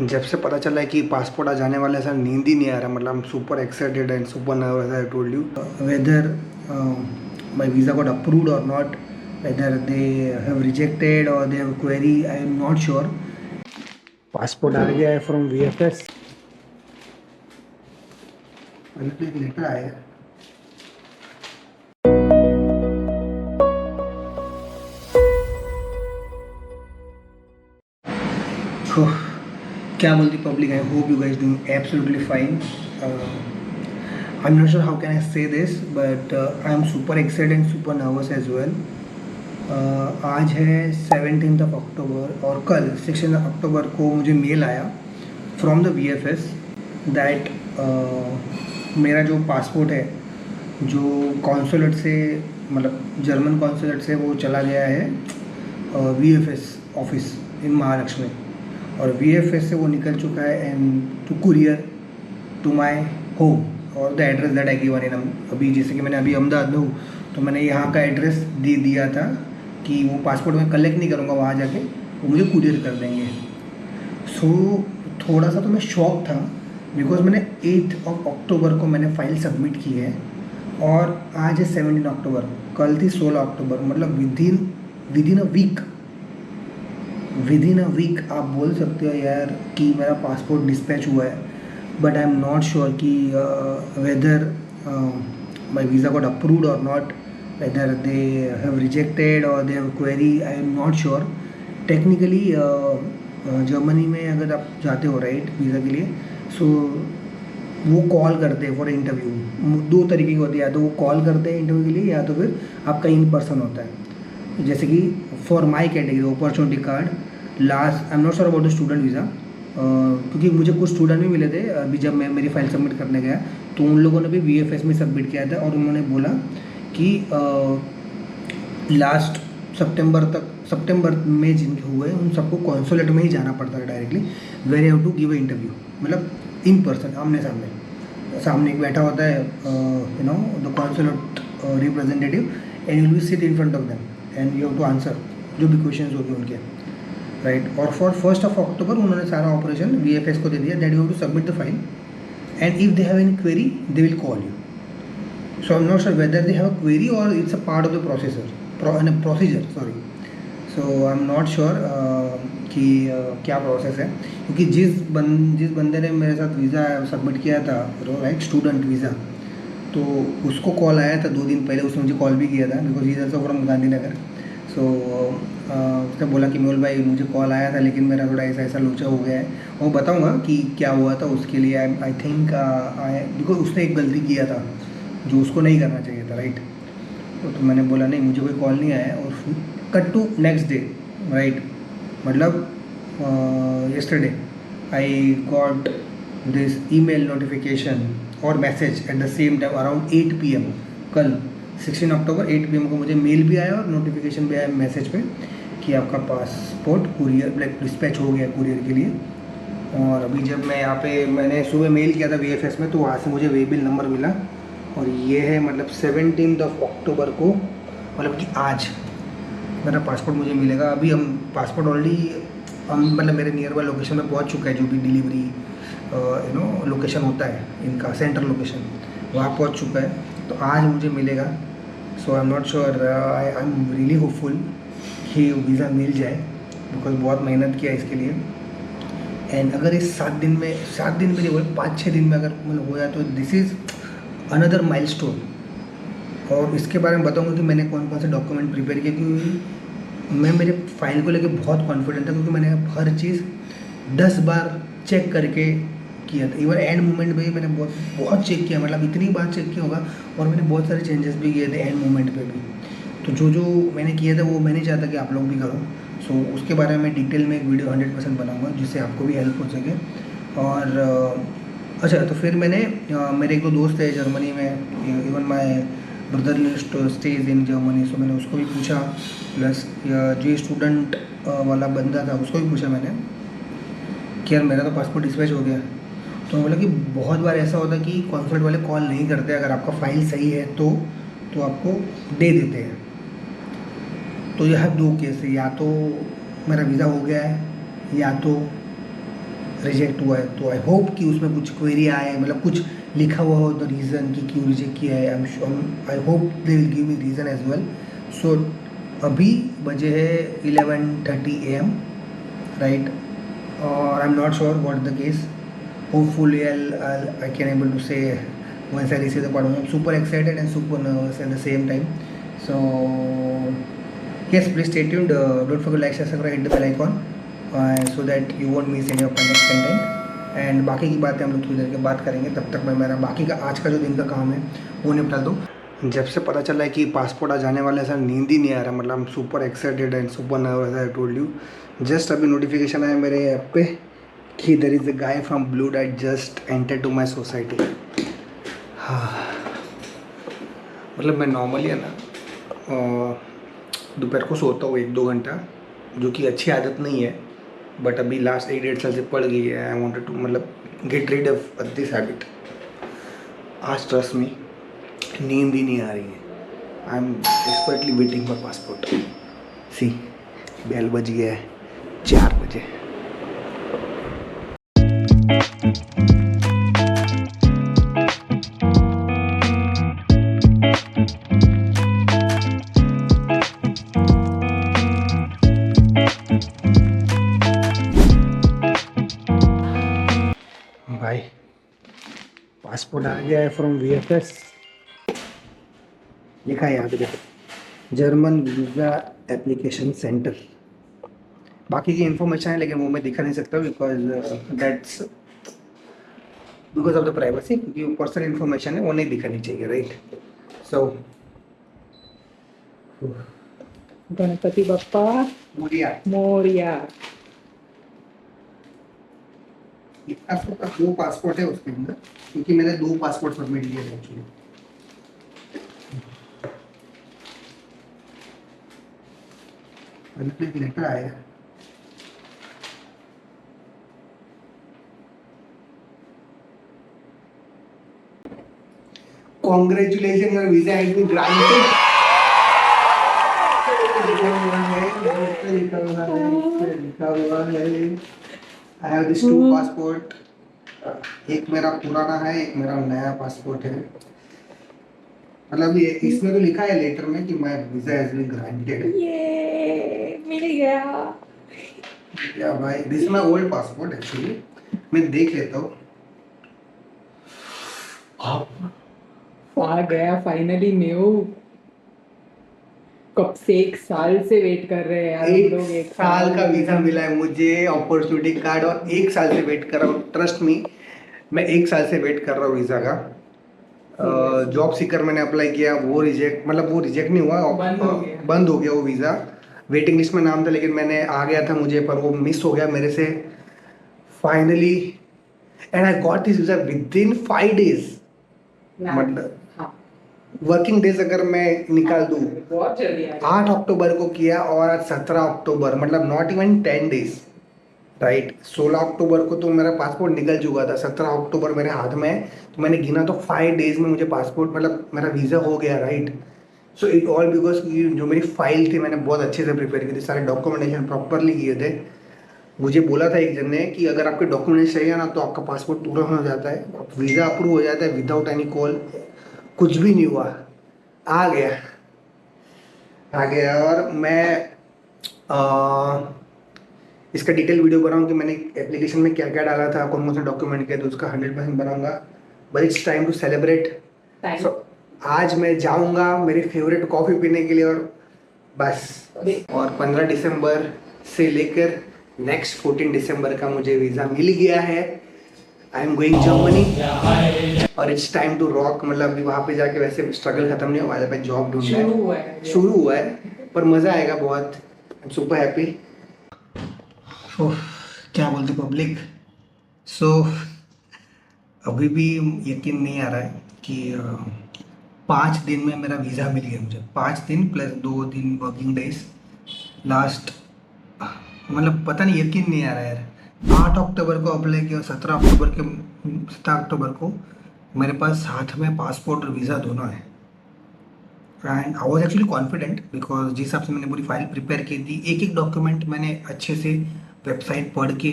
जब से पता चला है कि पासपोर्ट आ जाने वाला है सर, नींद ही नहीं आ रहा। मतलब I am super excited and super nervous, I told you whether my visa got approved or not, whether they have rejected or they have query, I am not sure. Passport आ गया है from VFS। मैंने तो एक letter आया है। तो क्या बोलती public, I hope you guys doing absolutely fine. I'm not sure how can I say this, but I am super excited and super nervous as well. आज है 17th ऑफ अक्टूबर और कल 16 अक्टूबर को मुझे मेल आया फ्रॉम द VFS दैट मेरा जो passport है, जो कॉन्सुलेट से, मतलब जर्मन कॉन्सुलेट से वो चला गया है VFS ऑफिस इन महाराष्ट्र में, और VFS से वो निकल चुका है and to courier to my home और the address that I given in. अभी जैसे कि मैंने अभी अहमदाबाद में हूँ, तो मैंने यहाँ का एड्रेस दे दिया था कि वो पासपोर्ट मैं कलेक्ट नहीं करूँगा, वहाँ जाके वो मुझे कुरियर कर देंगे। सो थोड़ा सा तो मैं शॉक था, बिकॉज मैंने 8 ऑफ अक्टूबर को मैंने फ़ाइल सबमिट की है और आज है 17 अक्टूबर, कल थी 16 अक्टूबर। मतलब विद इन अ वीक आप बोल सकते हो यार कि मेरा पासपोर्ट डिस्पैच हुआ है। But I am not sure कि whether my visa got approved और not, whether they have rejected और they have query, I am not sure. Technically Germany में अगर आप जाते हो राइट वीज़ा के लिए, सो वो कॉल करते हैं फॉर इंटरव्यू। दो तरीके की होती है, या तो वो कॉल करते हैं इंटरव्यू के लिए, या तो फिर आपका इन पर्सन होता है। जैसे कि for my category opportunity card last, I am not sure about the student visa, क्योंकि मुझे कुछ स्टूडेंट भी मिले थे अभी जब मैं मेरी फ़ाइल सबमिट करने गया, तो उन लोगों ने भी VFS में सबमिट किया था और उन्होंने बोला कि लास्ट सितंबर में जिनके हुए उन सबको कॉन्सुलेट में ही जाना पड़ता है directly, where have to give a interview, मतलब इन पर्सन, आमने सामने एक बैठा होता है you know the consulate representative, and you will sit in front of them and you have to answer जो भी क्वेश्चन होंगे उनके, राइट। और फॉर 1 अक्टूबर उन्होंने सारा ऑपरेशन VFS को दे दिया that you have to submit the file and if they have any query they will call you. So I am not sure whether they have a query और it's a part of the procedure sorry. So I am not sure कि क्या process है, क्योंकि जिस बंदे ने मेरे साथ वीज़ा सबमिट किया था राइट, स्टूडेंट वीज़ा, तो उसको कॉल आया था 2 दिन पहले, उसने मुझे कॉल भी किया था because is also from Gandhinagar. So उसने बोला कि मेहुल भाई मुझे कॉल आया था लेकिन मेरा थोड़ा ऐसा लोचा हो गया है, और बताऊंगा कि क्या हुआ था। उसके लिए आई थिंक बिकॉज उसने एक गलती किया था जो उसको नहीं करना चाहिए था, राइट। तो मैंने बोला नहीं, मुझे कोई कॉल नहीं आया, और cut to next day, right. मतलब yesterday I got this email notification और message at the same time around 8 PM। कल 16 अक्टूबर 8 PM को मुझे मेल भी आया और नोटिफिकेशन भी आया मैसेज पे कि आपका पासपोर्ट कुरियर डिस्पैच हो गया कुरियर के लिए। और अभी जब मैं यहाँ पे, मैंने सुबह मेल किया था VFS में, तो वहाँ से मुझे वे बिल नंबर मिला, और ये है मतलब 17 ऑफ अक्टूबर को, मतलब कि आज मेरा पासपोर्ट मुझे मिलेगा। अभी हम पासपोर्ट ऑलरेडी मतलब मेरे नियर बाय लोकेशन में पहुंच चुका है, जो भी डिलीवरी यू नो लोकेशन होता है इनका, सेंट्रल लोकेशन, वहाँ पहुंच चुका है, तो आज मुझे मिलेगा। So I am not sure, I am really hopeful कि वीज़ा मिल जाए, बिकॉज बहुत मेहनत किया इसके लिए। एंड अगर इस 7 दिन में नहीं बोले 5-6 दिन में अगर मतलब हो जाए, तो दिस इज़ अनदर माइलस्टोन। और इसके बारे में बताऊंगा कि मैंने कौन कौन से डॉक्यूमेंट प्रिपेयर किए, क्योंकि मैं मेरे फाइल को लेकर बहुत कॉन्फिडेंट था, क्योंकि मैंने हर चीज़ 10 बार चेक करके किया था। इवन एंड मोमेंट पे भी मैंने बहुत चेक किया, मतलब इतनी बार चेक किया होगा, और मैंने बहुत सारे चेंजेस भी किए थे एंड मोमेंट पे भी। तो जो मैंने किया था वो मैं नहीं चाहता कि आप लोग भी करो। सो उसके बारे में डिटेल में एक वीडियो 100% बनाऊँगा, जिससे आपको भी हेल्प हो सके। और अच्छा, तो फिर मैंने मेरे एक दो दोस्त है जर्मनी में, even my brother stays in Germany, so मैंने उसको भी पूछा, प्लस जो स्टूडेंट वाला बंदा था उसको भी पूछा मैंने कि यार मेरा तो पासपोर्ट डिस्पैच हो गया। तो बोला कि बहुत बार ऐसा होता है कि कॉन्सुलेट वाले कॉल नहीं करते, अगर आपका फ़ाइल सही है तो आपको दे देते हैं। तो यह 2 केस है, या तो मेरा वीज़ा हो गया है, या तो रिजेक्ट हुआ है। तो आई होप कि उसमें कुछ क्वेरी आए, मतलब कुछ लिखा हुआ हो द रीज़न कि क्यों रिजेक्ट किया है। I hope they will give me reason as well. So अभी बजे है 11:30 AM, राइट, और I am not sure what the case. Hopefully I can able to say once I receive the part. I'm super excited and super nervous at the same time. So yes, please stay tuned. Don't forget to like, share, subscribe, hit the bell icon so that you won't miss any of my next content. And बाकी की बातें हम लोग थोड़ी देर के बात करेंगे। तब तक मैं मेरा बाकी का आज का जो दिन का काम है वो निपटा दूँ। जब से पता चला है कि पासपोर्ट आ जाने वाला है, सर नींद ही नहीं आ रहा। मतलब I am super excited and super nervous, I told you. Just अभी नोटिफिकेशन आया मेरे ऐप पे कि there is a guy from Blue डाइट just enter to my society. हाँ, मतलब मैं नॉर्मली है ना दोपहर को सोता हूँ 1-2 घंटा, जो कि अच्छी आदत नहीं है, बट अभी लास्ट 1-1.5 साल से पड़ गई है। आई वॉन्टेड टू मतलब get rid of this habit. आज ट्रस्ट में नींद ही नहीं आ रही है। I am expertly waiting for passport. सी बेल बज गया है 4 बजे। भाई पासपोर्ट आ गया है फ्रॉम VFS। लिखा है यहाँ पे देखो, जर्मन वीज़ा एप्लीकेशन सेंटर। बाकी की इन्फॉर्मेशन है लेकिन वो मैं दिखा नहीं सकता बिकॉज ऑफ द प्राइवेसी, क्योंकि वो पर्सनल इन्फॉर्मेशन है, वो नहीं दिखानी चाहिए, राइट। सो गणपति बप्पा मोरिया मोरिया। आपका 2 पासपोर्ट है उसके अंदर, क्योंकि मैंने 2 पासपोर्ट सबमिट किए थे एक्चुअली। एक लेटर आया है। Congratulations, your visa has been granted. लिखा हुआ है I have these 2 पासपोर्ट। एक मेरा पुराना है, एक मेरा नया पासपोर्ट है। मतलब ये इसमें तो लिखा है लेटर में कि my visa has been granted. ये मिल गया। या भाई, this is my old passport actually. मैं देख लेता हूँ। आ गया फाइनली। मेहू कब से 1 साल से वेट कर रहे हैं यार हम लोग। 1 साल का वीजा मिला है मुझे, अपॉर्चुनिटी कार्ड, और 1 साल से वेट कर रहा हूँ। ट्रस्ट मी, मैं 1 साल से वेट कर रहा हूँ वीजा का। जॉब सीकर मैंने अप्लाई किया, वो रिजेक्ट नहीं हुआ, बंद हो गया वो वीज़ा। वेटिंग लिस्ट में नाम था, लेकिन मैंने आ गया था मुझे, पर वो मिस हो गया मेरे से finally. And I got this visa with in 5 days. मतलब वर्किंग डेज अगर मैं निकाल दूँ, 8 अक्टूबर को किया और आज 17 अक्टूबर, मतलब नॉट इवन 10 डेज, राइट। 16 अक्टूबर को तो मेरा पासपोर्ट निकल चुका था, 17 अक्टूबर मेरे हाथ में, तो मैंने गिना तो 5 डेज में मुझे पासपोर्ट, मतलब मेरा वीज़ा हो गया, right. So it all because जो मेरी फाइल थी मैंने बहुत अच्छे से प्रिपेयर की थी, सारे डॉक्यूमेंटेशन प्रॉपरली किए थे। मुझे बोला था एक जन ने कि अगर आपके डॉक्यूमेंट सही है ना तो आपका पासपोर्ट तुरंत हो जाता है, वीज़ा अप्रूव हो जाता है विदाउट एनी कॉल। कुछ भी नहीं हुआ, आ गया। और मैं इसका डिटेल वीडियो बनाऊँ कि मैंने एप्लीकेशन में क्या क्या डाला था, कौन कौन से डॉक्यूमेंट किए, तो उसका 100% बनाऊंगा। But it's time to celebrate. आज मैं जाऊंगा मेरी फेवरेट कॉफ़ी पीने के लिए, और बस। और 15 दिसंबर से लेकर नेक्स्ट 14 दिसंबर का मुझे वीज़ा मिल गया है। आई एम गोइंग जर्मनी और इट्स टाइम टू रॉक। मतलब अभी वहाँ पे जाके वैसे स्ट्रगल खत्म नहीं हुआ है, जॉब ढूंढना है, शुरू हुआ है, पर मज़ा आएगा बहुत। आई एम सुपर हैप्पी। क्या बोलते पब्लिक। सो अभी भी यकीन नहीं आ रहा है कि 5 दिन में मेरा वीज़ा मिल गया मुझे। 5 दिन प्लस 2 दिन वर्किंग डेज लास्ट, मतलब पता नहीं, यकीन नहीं आ रहा है यार। 8 अक्टूबर को अप्लाई किया, 17 अक्टूबर को मेरे पास हाथ में पासपोर्ट और वीज़ा दोनों है। And I was actually confident because जिस हिसाब से मैंने पूरी फाइल प्रिपेयर की थी, एक एक डॉक्यूमेंट मैंने अच्छे से वेबसाइट पढ़ के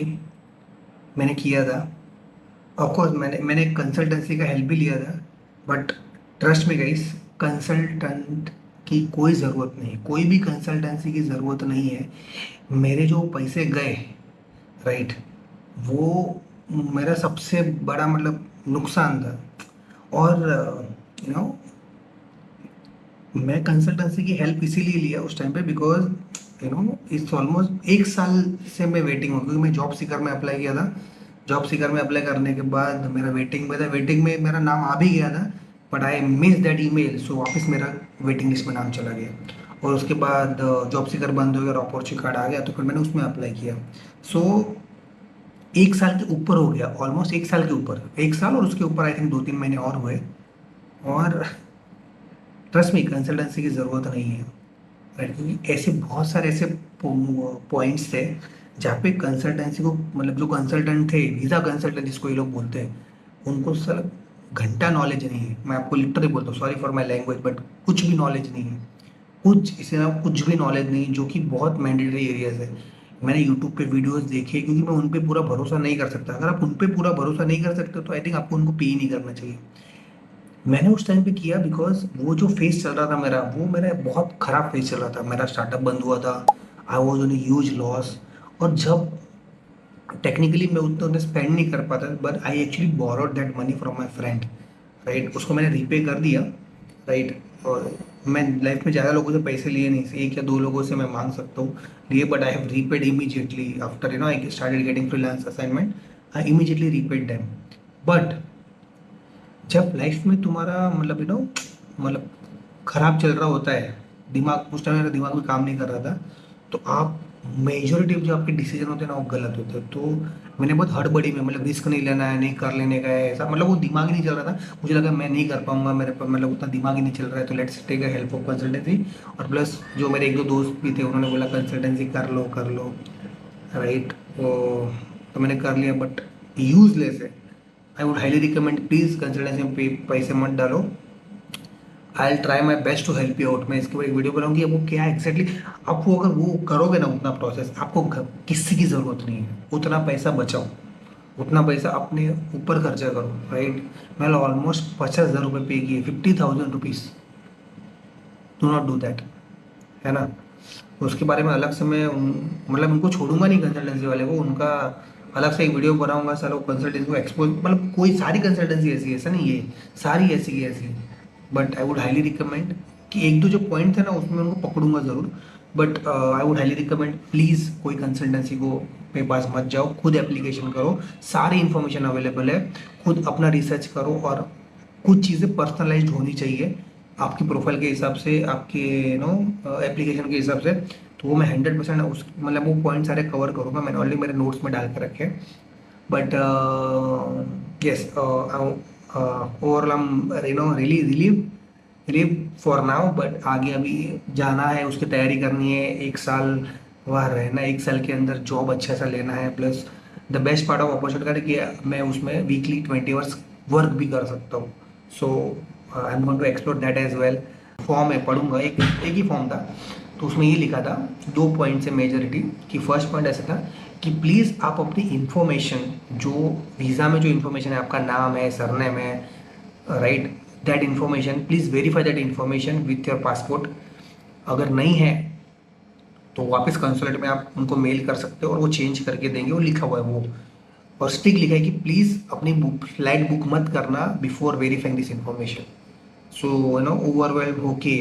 मैंने किया था। ऑफकोर्स मैंने कंसल्टेंसी का हेल्प भी लिया था, बट ट्रस्ट में गाइस, कंसल्टेंट की कोई ज़रूरत नहीं, कोई भी कंसल्टेंसी की ज़रूरत नहीं है। मेरे जो पैसे गए, राइट, वो मेरा सबसे बड़ा मतलब नुकसान था। और यू नो मैं कंसल्टेंसी की हेल्प इसीलिए लिया उस टाइम पे, बिकॉज इट्स ऑलमोस्ट 1 साल से मैं वेटिंग हूँ, क्योंकि मैं जॉब सीकर में अप्लाई किया था। जॉब सीकर में अप्लाई करने के बाद मेरा वेटिंग में था, वेटिंग में मेरा नाम आ भी गया था, but I miss that email, so वापस मेरा वेटिंग लिस्ट में नाम चला गया। और उसके बाद जॉब सीकर बंद हो गया और अपॉर्चुनिटी कार्ड आ गया, तो फिर मैंने उसमें अप्लाई किया। सो 1 साल के ऊपर हो गया, ऑलमोस्ट 1 साल के ऊपर, 1 साल और उसके ऊपर आई थिंक 2-3 महीने और हुए। और ट्रस्ट में कंसल्टेंसी की ज़रूरत नहीं है, राइट, क्योंकि ऐसे बहुत सारे ऐसे पॉइंट्स थे जहाँ पे कंसल्टेंसी को, मतलब जो कंसल्टेंट थे, वीज़ा कंसल्टेंट जिसको ये लोग बोलते हैं, उनको सर घंटा नॉलेज नहीं है। मैं आपको लिटरली बोलता हूँ, sorry for my language, but कुछ भी नॉलेज नहीं है, कुछ इसके अलावा कुछ भी नॉलेज नहीं है, जो कि बहुत मैंडेटरी एरियाज है। मैंने यूट्यूब पे वीडियोस देखे, क्योंकि मैं उन पे पूरा भरोसा नहीं कर सकता। अगर आप उन पे पूरा भरोसा नहीं कर सकते तो आई थिंक आपको उनको पे ही नहीं करना चाहिए। मैंने उस टाइम पे किया बिकॉज वो जो फेस चल रहा था मेरा, वो मेरा बहुत खराब फेस चल रहा था। मेरा स्टार्टअप बंद हुआ था, I was on huge loss. और जब टेक्निकली मैं उतना स्पेंड नहीं कर पाता, but I actually borrowed that money from my friend, right, उसको मैंने रीपे कर दिया, राइट। और मैं लाइफ में ज़्यादा लोगों से पैसे लिए नहीं, 1 या 2 लोगों से मैं मांग सकता हूँ लिए, but I have repaid immediately after I started getting freelance assignment. I immediately repaid them. But जब लाइफ में तुम्हारा मतलब मतलब खराब चल रहा होता है, दिमाग उस टाइम मेरा दिमाग भी काम नहीं कर रहा था, तो आप मेजोरिटी जो आपके डिसीजन होते हैं ना, वो गलत होते हैं। तो मैंने बहुत हड़बड़ी में, मतलब रिस्क नहीं लेना है, नहीं कर लेने का है ऐसा, मतलब वो दिमाग ही नहीं चल रहा था। मुझे लगा मैं नहीं कर पाऊंगा, मेरे पर मतलब उतना दिमाग ही नहीं चल रहा है, तो let's take a help of consultancy. और प्लस जो मेरे 1-2 दोस्त भी थे, उन्होंने बोला कंसल्टेंसी कर लो कर लो, राइट। तो मैंने कर लिया, बट यूजलेस है। I would highly recommend, please consultancy में पैसे मत डालो। I try my best to help you out. मैं इसके ऊपर एक वीडियो बनाऊंगी, वो क्या एक्जैक्टली आप वो अगर वो करोगे ना, उतना प्रोसेस, आपको किसी की ज़रूरत नहीं है। उतना पैसा बचाओ, उतना पैसा अपने ऊपर खर्चा करो, राइट। मैंने ऑलमोस्ट 50,000 रुपये पे किए, 50,000 rupees. Do not do that, है ना। उसके बारे में अलग से मैं मतलब उनको छोड़ूंगा नहीं, कंसल्टेंसी वाले को, उनका अलग से एक वीडियो बनाऊंगा। सालों कंसल्टेंसी को एक्सपोज, मतलब कोई सारी कंसल्टेंसी ऐसी है, ऐसा नहीं है सारी ऐसी की ऐसी। But I would highly recommend कि 1-2 जो पॉइंट थे ना, उसमें उनको पकड़ूंगा ज़रूर। But I would highly recommend, please कोई कंसल्टेंसी को पे पास मत जाओ, खुद एप्लीकेशन करो, सारी इन्फॉर्मेशन अवेलेबल है, खुद अपना रिसर्च करो। और कुछ चीज़ें पर्सनलाइज्ड होनी चाहिए आपकी प्रोफाइल के हिसाब से, आपके एप्लीकेशन के हिसाब से। तो वो मैं 100% उस मतलब वो पॉइंट सारे कवर करूँगा। मैंने ऑलरेडी मेरे नोट्स में डाल के रखे हैं। But yes, overall I really relieve relieve for now. But आगे अभी जाना है, उसकी तैयारी करनी है, 1 साल वहाँ रहना है, 1 साल के अंदर जॉब अच्छा सा लेना है। Plus the best part of opportunity कि मैं उसमें वीकली 20 आवर्स वर्क भी कर सकता हूँ। So I am going to explore that as well. Form है, पढ़ूंगा, एक ही फॉर्म था, तो उसमें ये लिखा था 2 पॉइंट से मेजॉरिटी। कि फर्स्ट पॉइंट ऐसा था कि प्लीज़ आप अपनी इन्फॉर्मेशन, जो वीज़ा में जो इन्फॉर्मेशन है, आपका नाम है, सरनेम है, right, that information please verify that information with your passport. अगर नहीं है तो वापस कंसुलेट में आप उनको मेल कर सकते हो और वो चेंज करके देंगे, वो लिखा हुआ है वो। और स्टिक लिखा है कि प्लीज़ अपनी फ्लाइट बुक मत करना before verifying this information. So overwhelmed होके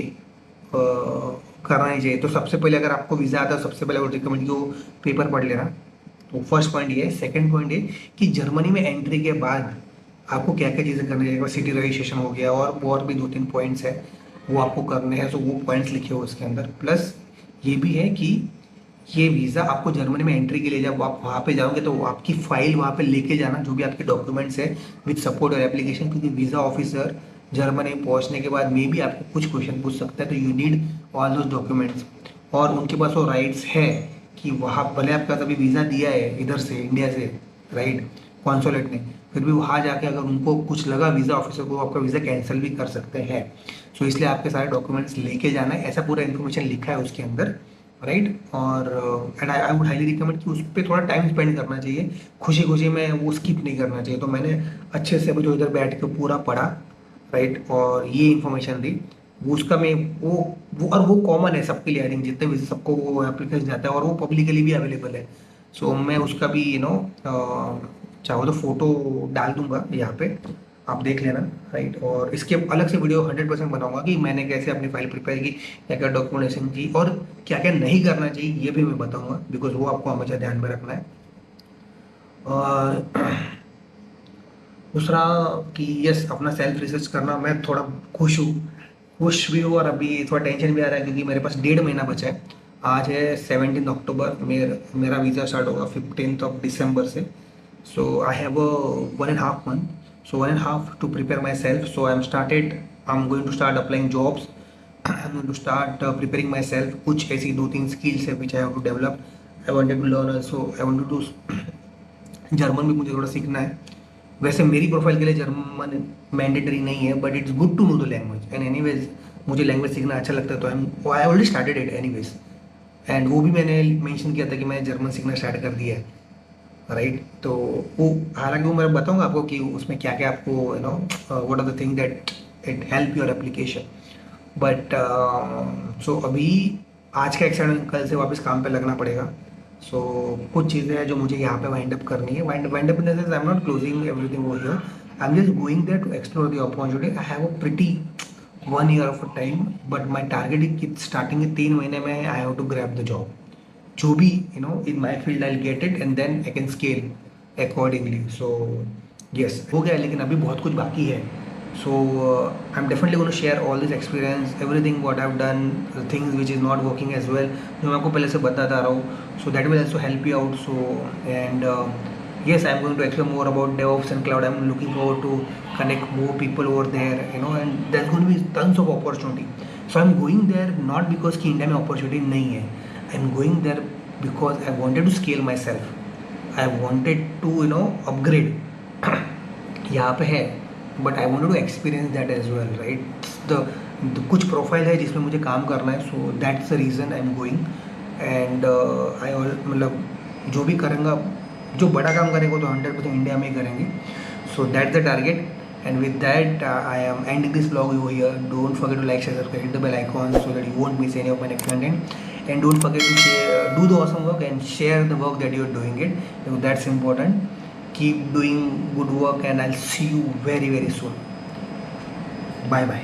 करना ही चाहिए। तो सबसे पहले अगर आपको वीज़ा आता है, सबसे पहले वो रिकमेंड कि वो पेपर पढ़ लेना। तो फर्स्ट पॉइंट ये है। सेकंड पॉइंट ये कि जर्मनी में एंट्री के बाद आपको क्या क्या चीज़ें करनी चाहिए। सिटी रजिस्ट्रेशन हो गया, और भी 2-3 पॉइंट्स है, वो आपको करने हैं। तो वो पॉइंट्स लिखे हो उसके अंदर। प्लस ये भी है कि ये वीज़ा आपको जर्मनी में एंट्री के लिए, जब आप वहाँ पे जाओगे तो आपकी फाइल वहाँ पे लेके जाना, जो भी आपके डॉक्यूमेंट्स है विद सपोर्ट और एप्लीकेशन। क्योंकि वीज़ा ऑफिसर जर्मनी पहुँचने के बाद मे भी आपको कुछ क्वेश्चन पूछ सकता है, तो you need all those documents. और उनके पास वो राइट्स है कि वहाँ भले आपका कभी वीज़ा दिया है इधर से, इंडिया से, राइट, कॉन्सुलेट ने, फिर भी वहाँ जाके अगर उनको कुछ लगा वीज़ा ऑफिसर को, आपका वीज़ा कैंसिल भी कर सकते हैं। सो इसलिए आपके सारे डॉक्यूमेंट्स लेके जाना है, ऐसा पूरा इन्फॉर्मेशन लिखा है उसके अंदर। राइट। और and I would highly recommend कि उस पर थोड़ा टाइम स्पेंड करना चाहिए, खुशी खुशी में वो स्किप नहीं करना चाहिए। तो मैंने अच्छे से अभी जो इधर बैठ के पूरा पढ़ा, राइट, और ये इन्फॉर्मेशन दी। वो उसका मैं वो और वो कॉमन है सबके लिए, आई थिंक जितने भी सबको वो एप्लीकेशन जाता है और वो पब्लिकली भी अवेलेबल है। सो मैं उसका भी चाहो तो फोटो डाल दूंगा यहाँ पे, आप देख लेना, राइट। और इसके अलग से वीडियो 100% बनाऊंगा कि मैंने कैसे अपनी फाइल प्रिपेयर की, क्या क्या डॉक्यूमेंटेशन की और क्या क्या नहीं करना चाहिए, ये भी मैं बताऊंगा, बिकॉज वो आपको हमेशा ध्यान में रखना है। और दूसरा कि यस, अपना सेल्फ रिसर्च करना, मैं थोड़ा खुश हूँ, खुश भी हूँ और अभी थोड़ा टेंशन भी आ रहा है क्योंकि मेरे पास 1.5 महीना बचा है। आज है 17 अक्टूबर, मेरा वीज़ा स्टार्ट होगा 15 दिसंबर से। So I have a 1.5 month. So 1.5 to prepare myself. So I'm going to start applying jobs. I'm going to start preparing myself. कुछ ऐसी 2-3 skills है which I have to develop. I wanted to learn also. I want to do German भी मुझे थोड़ा सीखना है। वैसे मेरी प्रोफाइल के लिए जर्मन मैंडेटरी नहीं है, but it's good to know the language and anyways मुझे लैंग्वेज सीखना अच्छा लगता है, तो I already started it anyways. And वो भी मैंने मेंशन किया था कि मैं जर्मन सीखना स्टार्ट कर दिया है, राइट। तो वो हालांकि वो मैं बताऊंगा आपको कि उसमें क्या क्या आपको what are the thing that it help your application. But so अभी आज का एक्साइटमेंट, कल से वापस काम पे लगना पड़ेगा। सो कुछ चीज़ें हैं जो मुझे यहाँ पे वाइंड अप करनी है। Wind up in the sense I am not closing everything over here, I am just going there to explore the opportunity. I have a pretty 1 year of time, but my target is कि starting के 3 महीने में I have to grab the job, जो भी in my field I'll get it and then I can scale accordingly. So yes, हो गया, लेकिन अभी बहुत कुछ बाकी है। So I'm definitely going to share all this experience, everything what I've done, the things which is not working as well, जो मैं आपको पहले से बताता आ रहा हूँ। So that will also help you out. So and yes, I'm going to explore more about DevOps and cloud. I'm looking forward to connect more people over there, and there's going to be tons of opportunity. So I'm going there not because कि India में opportunity नहीं है, I'm going there because I wanted to scale myself. I wanted to upgrade. यहाँ पे है, but I wanted to experience that as well, right? The कुछ profile है जिसमें मुझे काम करना है, so that's the reason I'm going. And I all मतलब जो भी करेंगे, जो बड़ा काम करेंगे तो 100% इंडिया में ही करेंगे। So that's the target. And with that, I am ending this vlog over here. Don't forget to like, share, subscribe, hit the bell icon so that you won't miss any of my next content. And don't forget to do the awesome work and share the work that you're doing it, because that's important. Keep doing good work and I'll see you very, very soon. Bye bye.